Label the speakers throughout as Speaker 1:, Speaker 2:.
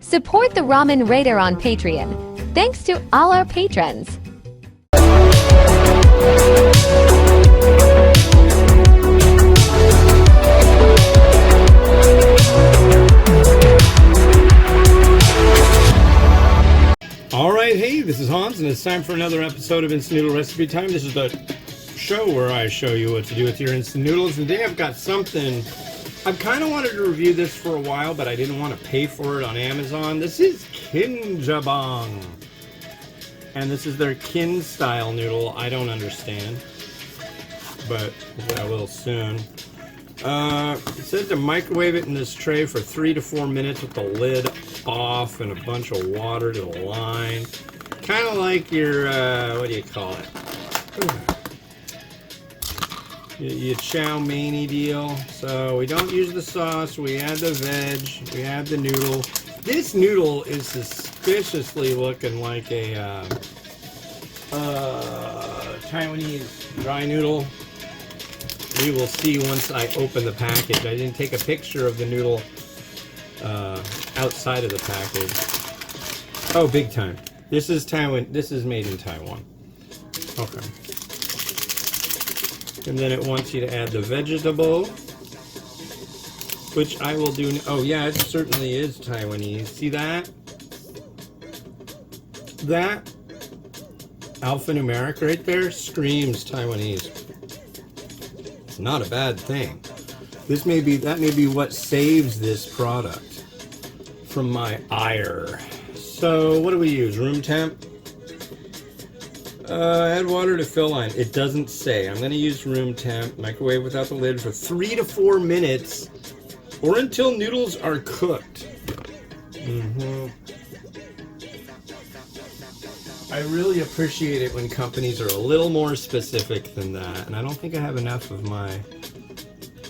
Speaker 1: Support the Ramen Raider on Patreon. Thanks to all our patrons.
Speaker 2: Alright, hey, this is Hans, and it's time for another episode of Instant Noodle Recipe Time. This is the show where I show you what to do with your instant noodles, and today I've got something. I've kind of wanted to review this for a while, but I didn't want to pay for it on Amazon. This is Kinjabang, and this is their kin style noodle. I don't understand, but I will soon. It says to microwave it in this tray for 3 to 4 minutes with the lid off and a bunch of water to the line. Kind of like your, what do you call it? Your chow mein-y deal. So we don't use the sauce, we add the veg, we add the noodle. This noodle is suspiciously looking like a Taiwanese dry noodle. We will see once I open the package. I didn't take a picture of the noodle outside of the package. Oh, big time. This is Taiwan. This is made in Taiwan. Okay. And then it wants you to add the vegetable, which I will do. Oh yeah, it certainly is Taiwanese. See that? That alphanumeric right there screams Taiwanese. It's not a bad thing. That may be what saves this product from my ire. So what do we use? Room temp? Add water to fill line. It doesn't say. I'm going to use room temp. Microwave without the lid for 3 to 4 minutes or until noodles are cooked. I really appreciate it when companies are a little more specific than that, and I don't think I have enough of my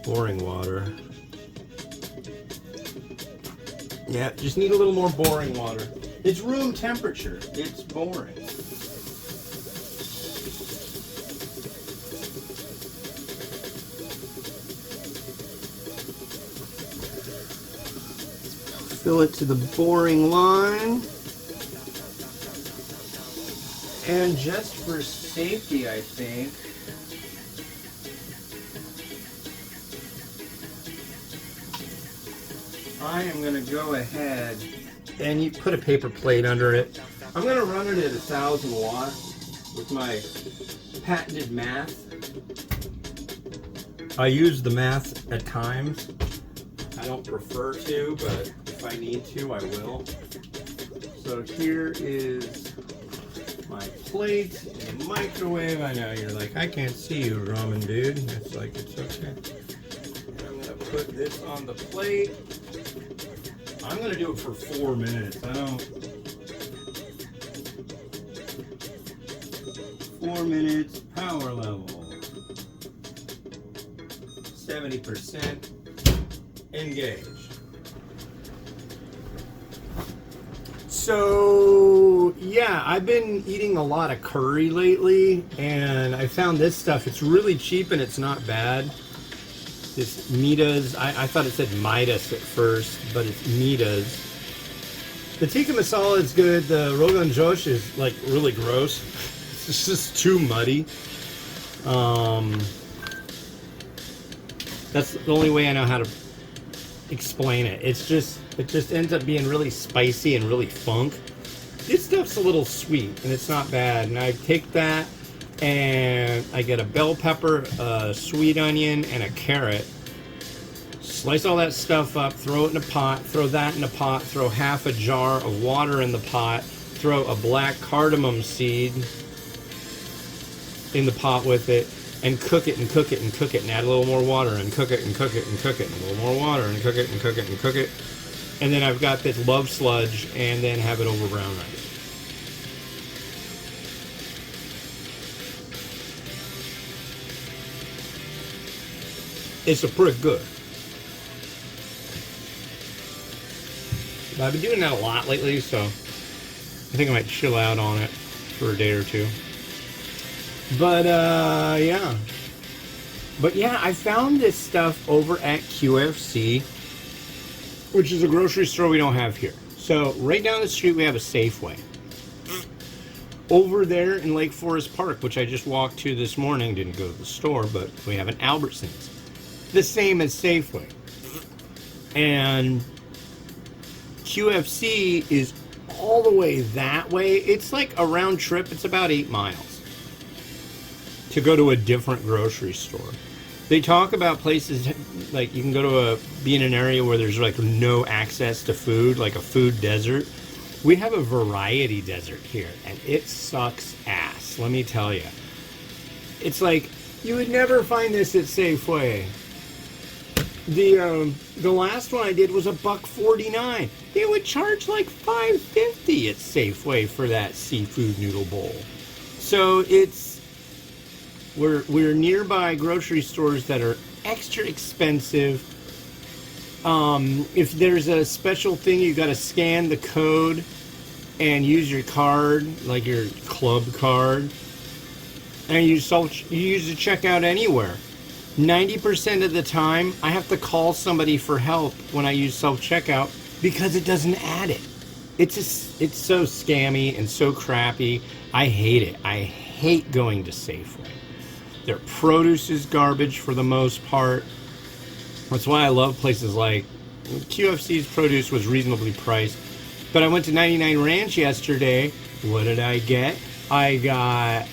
Speaker 2: boring water. Yeah, just need a little more boring water. It's room temperature. It's boring. Fill it to the boring line. And just for safety, I think, I am going to go ahead and you put a paper plate under it. I'm going to run it at 1,000 watts with my patented math. I use the math at times. I don't prefer to, but if I need to, I will. So here is my plate in the microwave. I know you're like, I can't see you, ramen dude. It's like, it's okay. And I'm going to put this on the plate. I'm going to do it for 4 minutes. 4 minutes, power level 70%, engage. So yeah, I've been eating a lot of curry lately, and I found this stuff. It's really cheap and it's not bad. This Mitas, I thought it said Midas at first, but it's Mitas. The tikka masala is good. The Rogan Josh is like really gross. It's just too muddy. That's the only way I know how to explain it. It just ends up being really spicy and really funk. This stuff's a little sweet and it's not bad. And I take that and I get a bell pepper, a sweet onion, and a carrot. Slice all that stuff up, throw it in a pot, throw that in a pot, throw half a jar of water in the pot, throw a black cardamom seed in the pot with it, and cook it and cook it and cook it, and add a little more water and cook it and cook it and cook it, and a little more water and cook it and cook it and cook it. And then I've got this love sludge, and then have it over brown rice. It's a pretty good. I've been doing that a lot lately, so I think I might chill out on it for a day or two. But yeah. But yeah, I found this stuff over at QFC, which is a grocery store we don't have here. So right down the street we have a Safeway. Over there in Lake Forest Park, which I just walked to this morning, didn't go to the store, but we have an Albertsons. The same as Safeway. And QFC is all the way that way. It's like a round trip. It's about 8 miles to go to a different grocery store. They talk about places like you can go to be in an area where there's like no access to food, like a food desert. We have a variety desert here, and it sucks ass, let me tell you. It's like, you would never find this at Safeway. The last one I did was $1.49. They would charge like $5.50 at Safeway for that seafood noodle bowl. So we're nearby grocery stores that are extra expensive. If there's a special thing, you got to scan the code and use your card, like your club card, and you use the checkout anywhere. 90% of the time, I have to call somebody for help when I use self-checkout because it doesn't add it. It's so scammy and so crappy. I hate it. I hate going to Safeway. Their produce is garbage for the most part. That's why I love places like QFC's produce was reasonably priced. But I went to 99 Ranch yesterday. What did I get? I got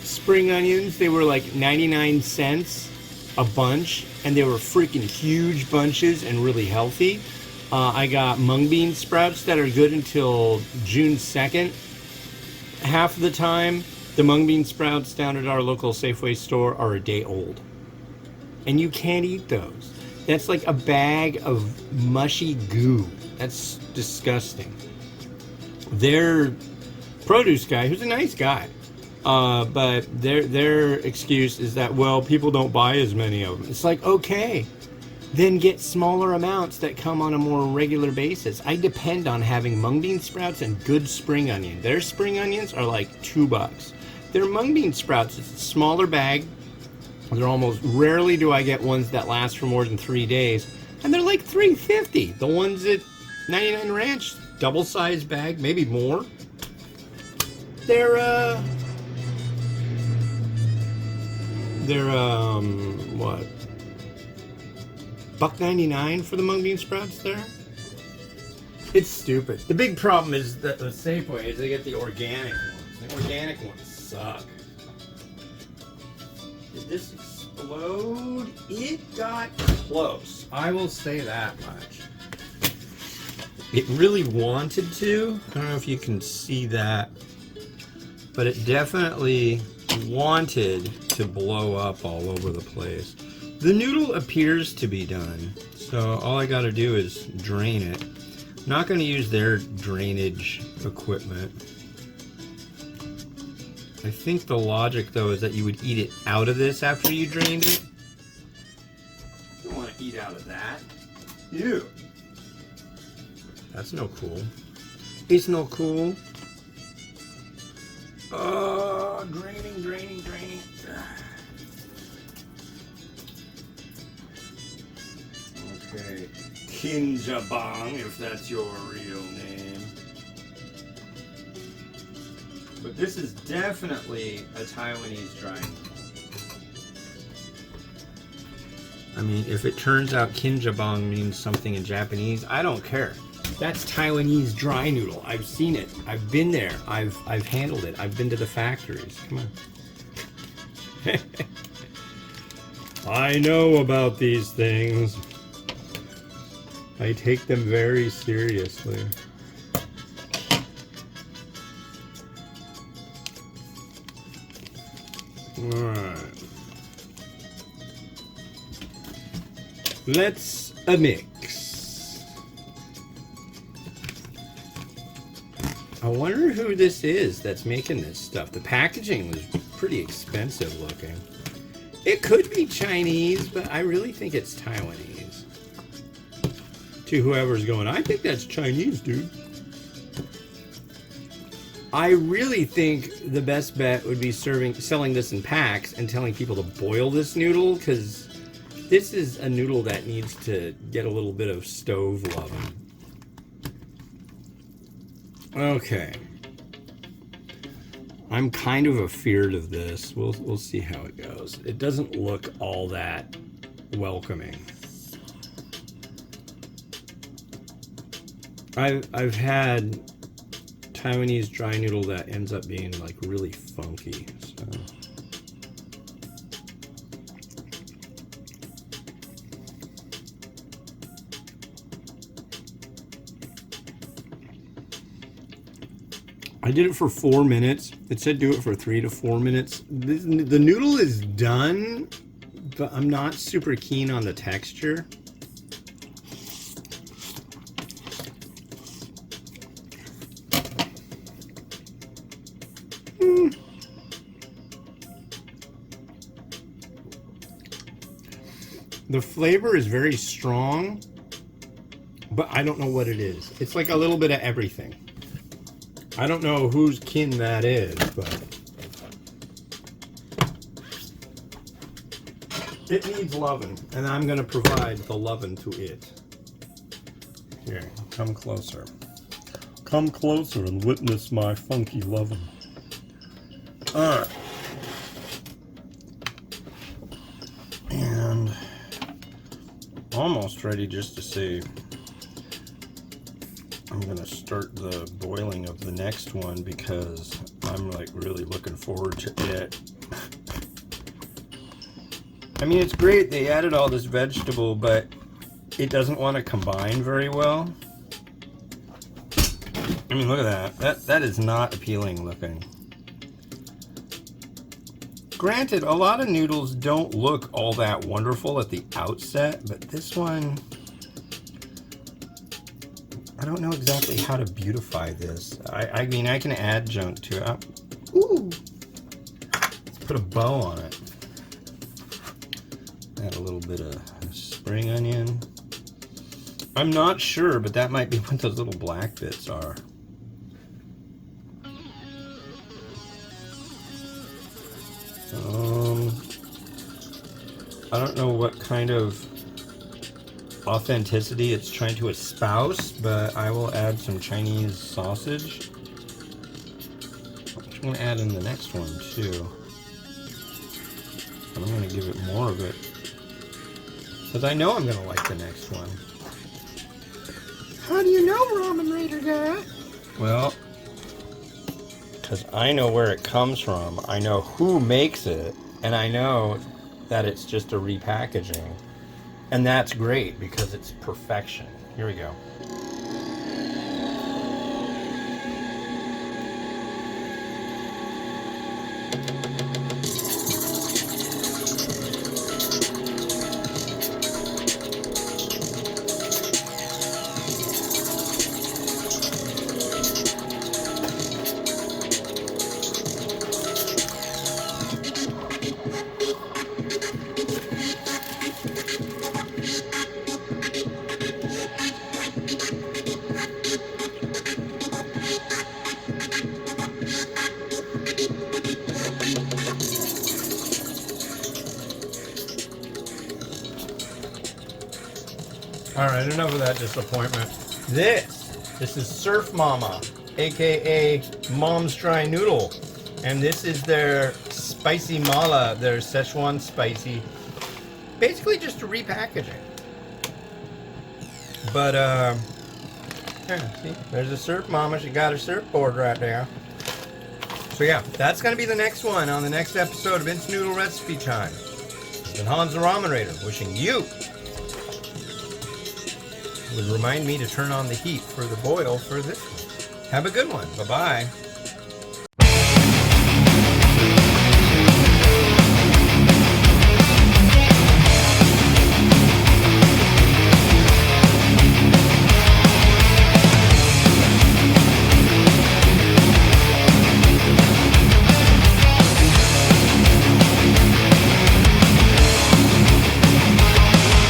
Speaker 2: spring onions. They were like 99 cents a bunch, and they were freaking huge bunches and really healthy. I got mung bean sprouts that are good until June 2nd. Half of the time, the mung bean sprouts down at our local Safeway store are a day old. And you can't eat those. That's like a bag of mushy goo. That's disgusting. Their produce guy, who's a nice guy, but their excuse is that, well, people don't buy as many of them. It's like, okay, then get smaller amounts that come on a more regular basis. I depend on having mung bean sprouts and good spring onion. Their spring onions are like $2. Their mung bean sprouts, it's a smaller bag. They're almost, rarely do I get ones that last for more than 3 days. And they're like $3.50. The ones at 99 Ranch, double-sized bag, maybe more. They're what? $1.99 for the mung bean sprouts there? It's stupid. The big problem is that the Safeway is they get the organic ones. The organic ones suck. Did this explode? It got close. I will say that much. It really wanted to. I don't know if you can see that, but it definitely wanted to blow up all over the place. The noodle appears to be done, so all I gotta do is drain it. I'm not gonna use their drainage equipment. I think the logic, though, is that you would eat it out of this after you drained it. You don't want to eat out of that. Ew. That's no cool. It's no cool. Draining. Okay. Kinjabang, if that's your real name. But this is definitely a Taiwanese dry noodle. I mean, if it turns out Kinjabang means something in Japanese, I don't care. That's Taiwanese dry noodle. I've seen it. I've been there. I've handled it. I've been to the factories. Come on. I know about these things. I take them very seriously. Alright. Let's mix. I wonder who this is that's making this stuff. The packaging was pretty expensive looking. It could be Chinese, but I really think it's Taiwanese. To whoever's going, I think that's Chinese, dude. I really think the best bet would be selling this in packs and telling people to boil this noodle, because this is a noodle that needs to get a little bit of stove loving. Okay. I'm kind of afeared of this. We'll see how it goes. It doesn't look all that welcoming. I've had Taiwanese dry noodle that ends up being like really funky. So. I did it for 4 minutes. It said do it for 3 to 4 minutes. The noodle is done, but I'm not super keen on the texture. The flavor is very strong, but I don't know what it is. It's like a little bit of everything. I don't know whose kin that is, but it needs loving, and I'm going to provide the loving to it. Here, come closer. Come closer and witness my funky loving. Alright. And almost ready just to say I'm gonna start the boiling of the next one because I'm like really looking forward to it. I mean, it's great they added all this vegetable, but it doesn't want to combine very well. I mean, look at that. That is not appealing looking. Granted, a lot of noodles don't look all that wonderful at the outset, but this one, I don't know exactly how to beautify this. I mean, I can add junk to it. Ooh! Let's put a bow on it. Add a little bit of spring onion. I'm not sure, but that might be what those little black bits are. I don't know what kind of authenticity it's trying to espouse, but I will add some Chinese sausage. I'm going to add in the next one too. I'm going to give it more of it because I know I'm going to like the next one. How do you know, Ramen Raider guy? Well, because I know where it comes from, I know who makes it, and I know that it's just a repackaging. And that's great because it's perfection. Here we go. Alright, enough of that disappointment. This is Surf Mama, aka Mom's Dry Noodle. And this is their spicy mala, their Szechuan spicy. Basically just a repackaging. But, yeah, see, there's a Surf Mama. She got her surfboard right there. So yeah, that's going to be the next one on the next episode of Instant Noodle Recipe Time. It's been Hans the Ramen Raider wishing you would remind me to turn on the heat for the boil for this one. Have a good one. Bye-bye.